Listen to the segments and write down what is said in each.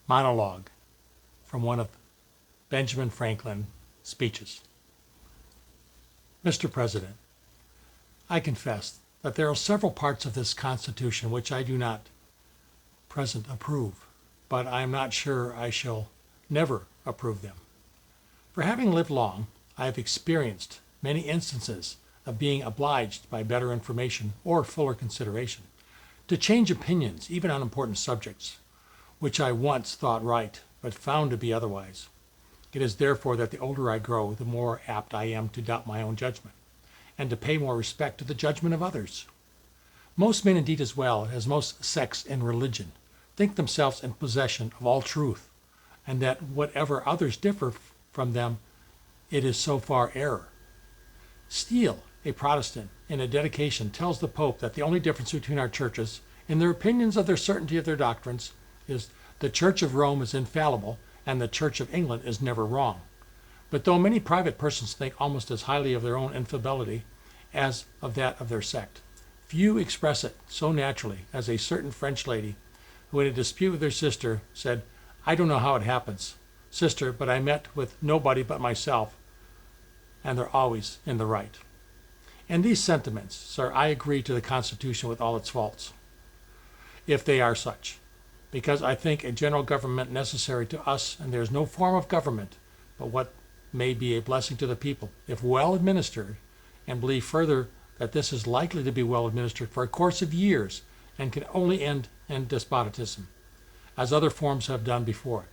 monologue from one of Benjamin Franklin's speeches. Mr. President, I confess that there are several parts of this Constitution which I do not present approve, but I am not sure I shall never approve them. For having lived long, I have experienced many instances of being obliged by better information or fuller consideration to change opinions even on important subjects, which I once thought right, but found to be otherwise. It is therefore that the older I grow, the more apt I am to doubt my own judgment, and to pay more respect to the judgment of others. Most men, indeed, as well as most sects in religion, think themselves in possession of all truth, and that whatever others differ from them, it is so far error. Steele, a Protestant, in a dedication tells the Pope that the only difference between our churches, in their opinions of the certainty of their doctrines, is the Church of Rome is infallible and the Church of England is never wrong. But though many private persons think almost as highly of their own infallibility as of that of their sect, few express it so naturally as a certain French lady who in a dispute with her sister said, "I don't know how it happens, sister, but I met with nobody but myself, and they're always in the right." And these sentiments, sir, I agree to the Constitution with all its faults, if they are such, because I think a general government necessary to us, and there is no form of government but what may be a blessing to the people, if well administered, and believe further that this is likely to be well administered for a course of years, and can only end in despotism, as other forms have done before it.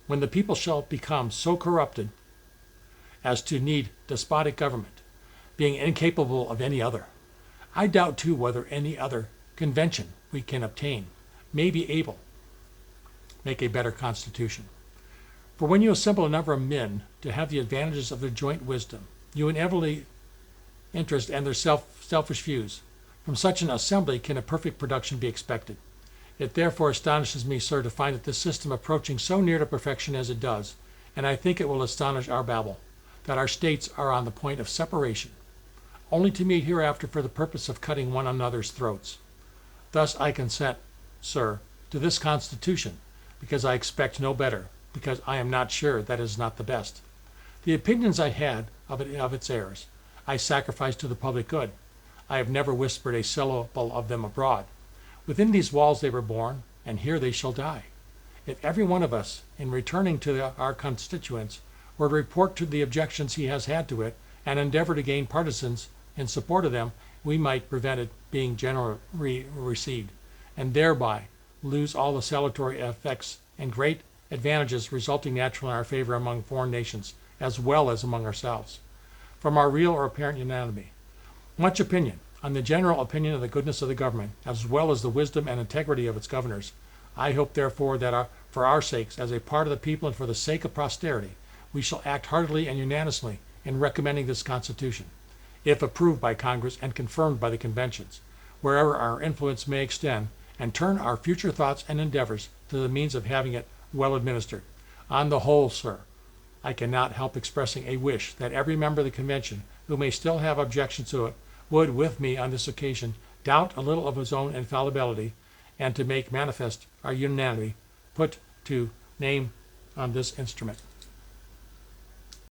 When the people shall become so corrupted as to need despotic government, being incapable of any other, I doubt too whether any other convention we can obtain may be able to make a better constitution. For when you assemble a number of men to have the advantages of their joint wisdom, you inevitably interest and their selfish views. From such an assembly can a perfect production be expected. It therefore astonishes me, sir, to find that this system approaching so near to perfection as it does, and I think it will astonish our Babel, that our states are on the point of separation, only to meet hereafter for the purpose of cutting one another's throats. Thus I consent, sir, to this Constitution, because I expect no better, because I am not sure that it is not the best. The opinions I had of its errors, I sacrificed to the public good. I have never whispered a syllable of them abroad. Within these walls they were born, and here they shall die. If every one of us, in returning to our constituents, were to report to the objections he has had to it, and endeavor to gain partisans in support of them, we might prevent it being generally received, and thereby lose all the salutary effects and great advantages resulting naturally in our favor among foreign nations, as well as among ourselves, from our real or apparent unanimity. Much opinion on the general opinion of the goodness of the government, as well as the wisdom and integrity of its governors. I hope, therefore, that for our sakes, as a part of the people and for the sake of posterity, we shall act heartily and unanimously in recommending this Constitution, if approved by Congress and confirmed by the conventions, wherever our influence may extend, and turn our future thoughts and endeavors to the means of having it well administered. On the whole, sir, I cannot help expressing a wish that every member of the convention who may still have objections to it would, with me on this occasion, doubt a little of his own infallibility, and to make manifest our unanimity, put to name on this instrument.